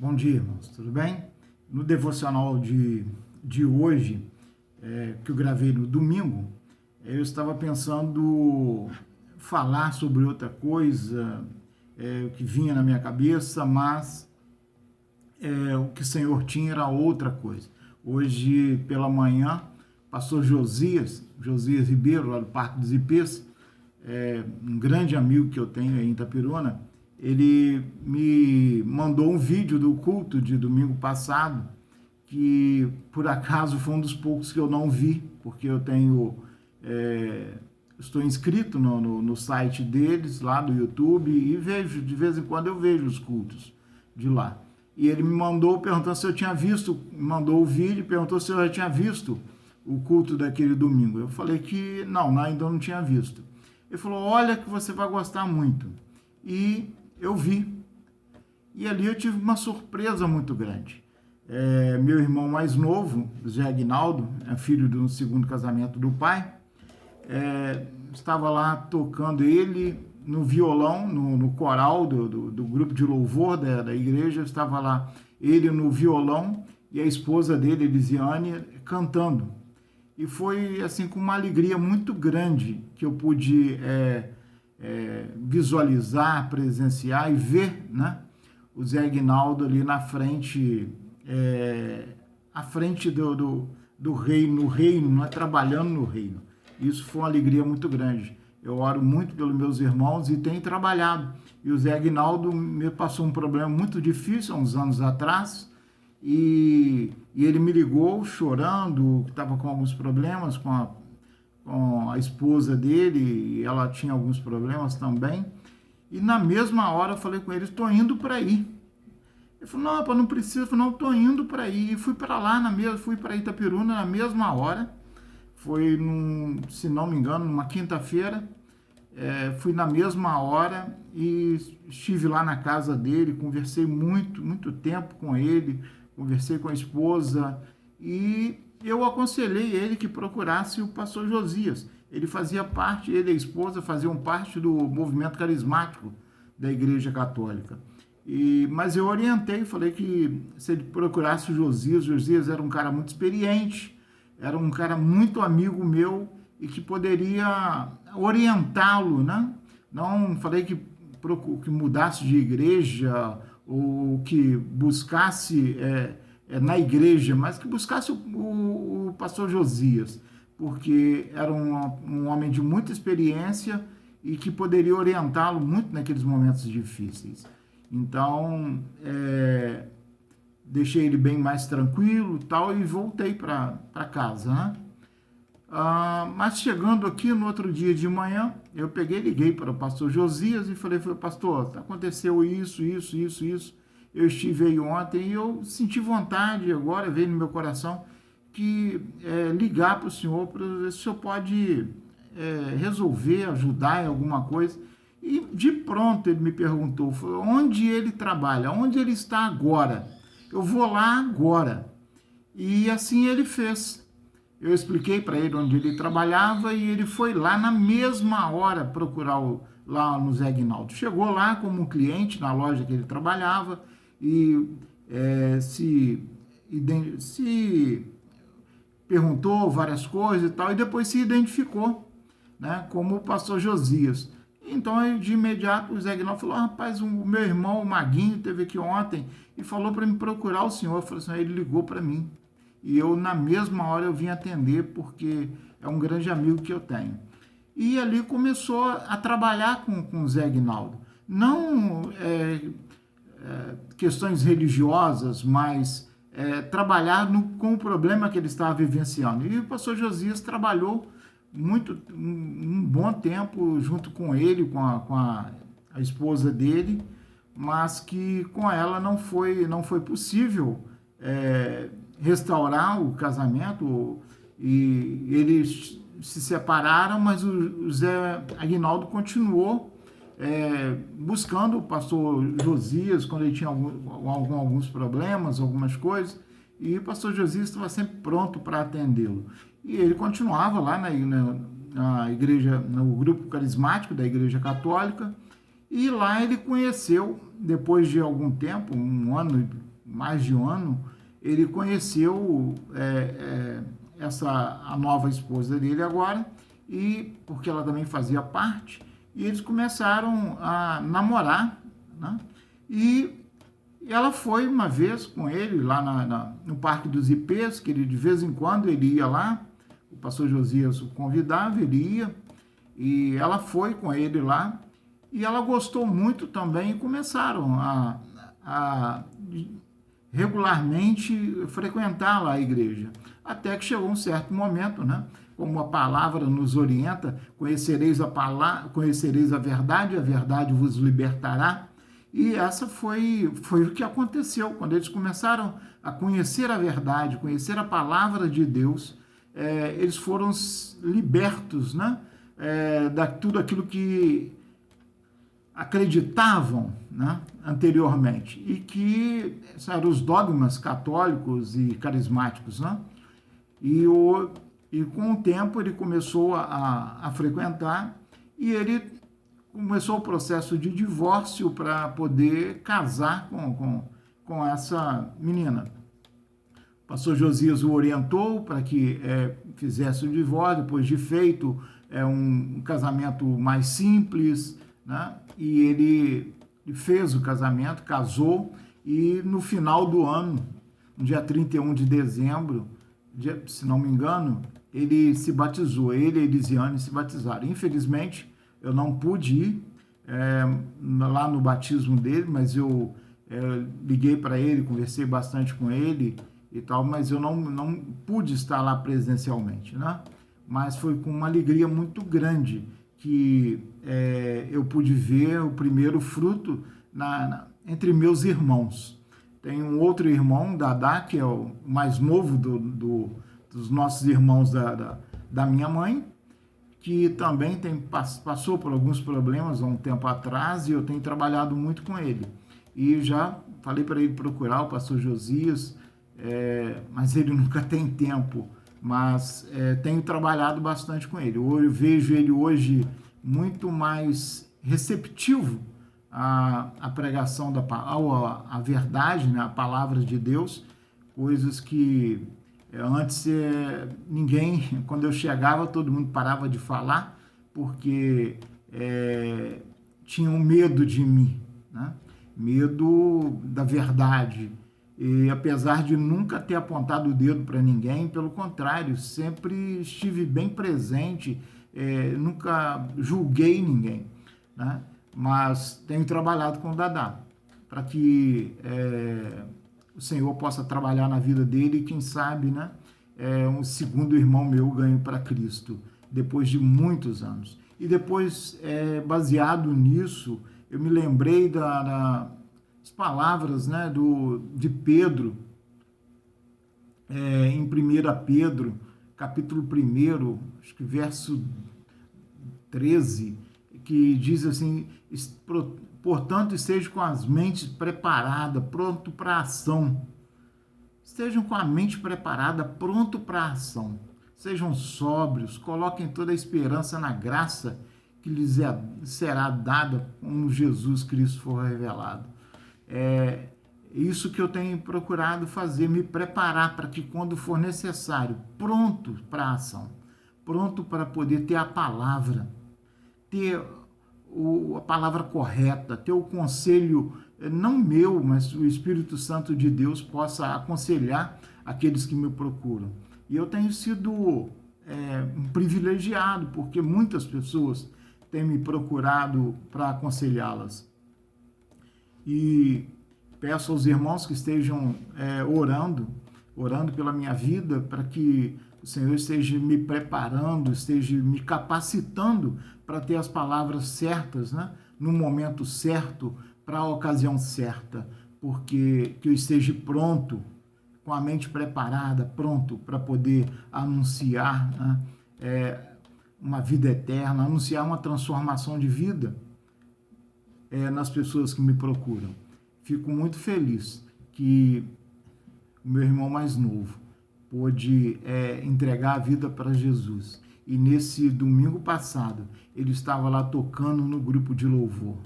Bom dia, irmãos, tudo bem? No devocional de hoje, que eu gravei no domingo, eu estava pensando falar sobre outra coisa, o que vinha na minha cabeça, mas o que o Senhor tinha era outra coisa. Hoje, pela manhã, pastor Josias Ribeiro, lá do Parque dos Ipês, um grande amigo que eu tenho aí em Itapiruna, ele me mandou um vídeo do culto de domingo passado, que por acaso foi um dos poucos que eu não vi, porque eu estou inscrito no site deles, lá do YouTube, e vejo, de vez em quando eu vejo os cultos de lá. E ele me mandou perguntando se eu tinha visto, mandou o vídeo e perguntou se eu já tinha visto o culto daquele domingo. Eu falei que não, ainda não tinha visto. Ele falou, olha que você vai gostar muito. E eu vi. E ali eu tive uma surpresa muito grande. Meu irmão mais novo, Zé Aguinaldo, filho do segundo casamento do pai, estava lá tocando ele no violão, no coral do grupo de louvor da igreja, estava lá ele no violão e a esposa dele, Elisiane, cantando. E foi assim com uma alegria muito grande que eu pude visualizar, presenciar e ver, né, o Zé Aguinaldo ali na frente, à frente do reino, né, trabalhando no reino. Isso foi uma alegria muito grande. Eu oro muito pelos meus irmãos e tenho trabalhado. E o Zé Aguinaldo me passou um problema muito difícil há uns anos atrás, e ele me ligou chorando, que estava com alguns problemas com a esposa dele, e ela tinha alguns problemas também. E na mesma hora eu falei com ele, estou indo para aí. Ele falou, não, rapaz, não precisa. Eu falei, não, estou indo para aí. E fui para lá, fui para Itapiruna na mesma hora. Foi, se não me engano, numa quinta-feira. Fui na mesma hora e estive lá na casa dele, conversei muito tempo com ele, conversei com a esposa e eu aconselhei ele que procurasse o pastor Josias. Ele fazia parte, ele e a esposa faziam parte do movimento carismático da Igreja Católica. Mas eu orientei, falei que se ele procurasse o Josias era um cara muito experiente, era um cara muito amigo meu e que poderia orientá-lo, né? Não falei que mudasse de igreja ou que buscasse na igreja, mas que buscasse o pastor Josias, porque era um homem de muita experiência e que poderia orientá-lo muito naqueles momentos difíceis. Então, deixei ele bem mais tranquilo tal, e voltei para casa, né? Mas chegando aqui no outro dia de manhã, eu liguei para o pastor Josias e falei, pastor, aconteceu isso. Eu estive aí ontem e eu senti vontade agora, veio no meu coração, que ligar para o senhor, para ver se o senhor pode resolver, ajudar em alguma coisa. E de pronto ele me perguntou, onde ele trabalha, onde ele está agora? Eu vou lá agora. E assim ele fez. Eu expliquei para ele onde ele trabalhava e ele foi lá na mesma hora procurar lá no Zé Aguinaldo. Chegou lá como cliente na loja que ele trabalhava e se perguntou várias coisas e tal, e depois se identificou, né, como o pastor Josias. Então, de imediato, o Zé Aguinaldo falou, rapaz, o meu irmão, o Maguinho, esteve aqui ontem e falou para me procurar o senhor. Eu falei assim, ele ligou para mim. E eu, na mesma hora, eu vim atender, porque é um grande amigo que eu tenho. E ali começou a trabalhar com o Zé Aguinaldo. Não questões religiosas, mas trabalhar com o problema que ele estava vivenciando. E o pastor Josias trabalhou um bom tempo junto com ele, com a esposa dele, mas que com ela não foi possível restaurar o casamento, e eles se separaram, mas o Zé Aguinaldo continuou buscando o pastor Josias quando ele tinha alguns problemas, algumas coisas, e o pastor Josias estava sempre pronto para atendê-lo. E ele continuava lá na igreja, no grupo carismático da Igreja Católica, e lá ele conheceu, depois de algum tempo, um ano mais de um ano, ele conheceu a nova esposa dele agora, e porque ela também fazia parte, e eles começaram a namorar, né? E ela foi uma vez com ele lá no Parque dos Ipês, que ele de vez em quando ele ia lá, o pastor Josias o convidava, ele ia, e ela foi com ele lá, e ela gostou muito também, e começaram a regularmente frequentar lá a igreja, até que chegou um certo momento, né? Como a palavra nos orienta, conhecereis a verdade vos libertará. E essa foi o que aconteceu. Quando eles começaram a conhecer a verdade, conhecer a palavra de Deus, eles foram libertos, né? Da tudo aquilo que acreditavam, né, anteriormente, e que eram os dogmas católicos e carismáticos, né? E com o tempo ele começou a frequentar, e ele começou o processo de divórcio para poder casar com essa menina. O pastor Josias o orientou para que fizesse o divórcio, depois de feito um casamento mais simples, né? E ele fez o casamento, casou, e no final do ano, no dia 31 de dezembro, se não me engano, ele se batizou, ele e a Elisiane se batizaram. Infelizmente, eu não pude ir lá no batismo dele, mas eu liguei para ele, conversei bastante com ele e tal, mas eu não pude estar lá presencialmente, né? Mas foi com uma alegria muito grande que eu pude ver o primeiro fruto entre meus irmãos. Tem um outro irmão, Dadá, que é o mais novo dos nossos irmãos da minha mãe, que também passou por alguns problemas há um tempo atrás, e eu tenho trabalhado muito com ele. E já falei para ele procurar o pastor Josias, mas ele nunca tem tempo. Mas tenho trabalhado bastante com ele. Eu vejo ele hoje muito mais receptivo à pregação à verdade, né, a palavra de Deus, coisas que antes ninguém, quando eu chegava, todo mundo parava de falar, porque tinham medo de mim, né? Medo da verdade. E apesar de nunca ter apontado o dedo para ninguém, pelo contrário, sempre estive bem presente, nunca julguei ninguém, né? Mas tenho trabalhado com o Dadá, para que o Senhor possa trabalhar na vida dele, e quem sabe, né, um segundo irmão meu ganho para Cristo, depois de muitos anos. E depois, baseado nisso, eu me lembrei as palavras, né, de Pedro, em 1 Pedro, capítulo 1, acho que verso 13, que diz assim: portanto, estejam com as mentes preparadas, pronto para a ação. Estejam com a mente preparada, pronto para a ação. Sejam sóbrios, coloquem toda a esperança na graça que lhes será dada quando Jesus Cristo for revelado. É isso que eu tenho procurado fazer, me preparar para que quando for necessário, pronto para a ação, pronto para poder ter a palavra, ter a palavra correta, ter o conselho, não meu, mas o Espírito Santo de Deus possa aconselhar aqueles que me procuram. E eu tenho sido um privilegiado, porque muitas pessoas têm me procurado para aconselhá-las. E peço aos irmãos que estejam orando pela minha vida, para que o Senhor esteja me preparando, esteja me capacitando para ter as palavras certas, né, no momento certo, para a ocasião certa, porque que eu esteja pronto, com a mente preparada, pronto para poder anunciar, né, uma vida eterna, anunciar uma transformação de vida nas pessoas que me procuram. Fico muito feliz que o meu irmão mais novo pôde entregar a vida para Jesus. E nesse domingo passado, ele estava lá tocando no grupo de louvor,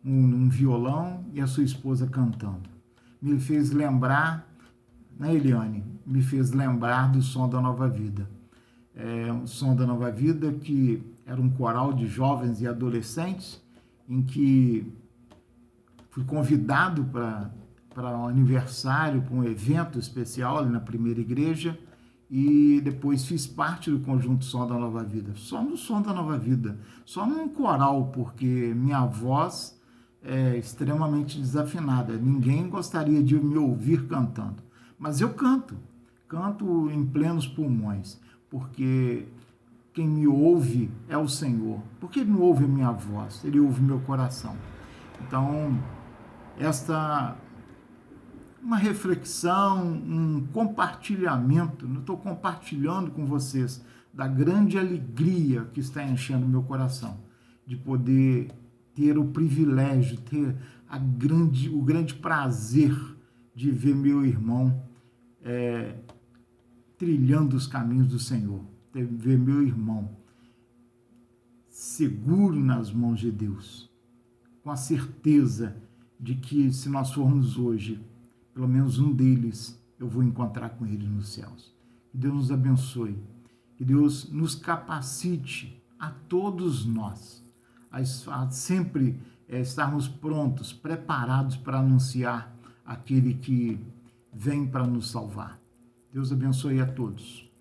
um violão e a sua esposa cantando. me fez lembrar, né, Eliane? Me fez lembrar do Som da Nova Vida. O Som da Nova Vida, que era um coral de jovens e adolescentes, em que fui convidado para um aniversário, para um evento especial ali na primeira igreja, e depois fiz parte do conjunto Som da Nova Vida. Só no Som da Nova Vida, só num coral, porque minha voz é extremamente desafinada. Ninguém gostaria de me ouvir cantando. Mas eu canto em plenos pulmões, porque quem me ouve é o Senhor. Porque Ele não ouve a minha voz, Ele ouve meu coração. Então, esta uma reflexão, um compartilhamento, eu estou compartilhando com vocês da grande alegria que está enchendo meu coração, de poder ter o privilégio, ter o grande prazer de ver meu irmão trilhando os caminhos do Senhor, de ver meu irmão seguro nas mãos de Deus, com a certeza de que se nós formos hoje, pelo menos um deles, eu vou encontrar com ele nos céus. Que Deus nos abençoe, que Deus nos capacite a todos nós, a sempre estarmos prontos, preparados para anunciar aquele que vem para nos salvar. Deus abençoe a todos.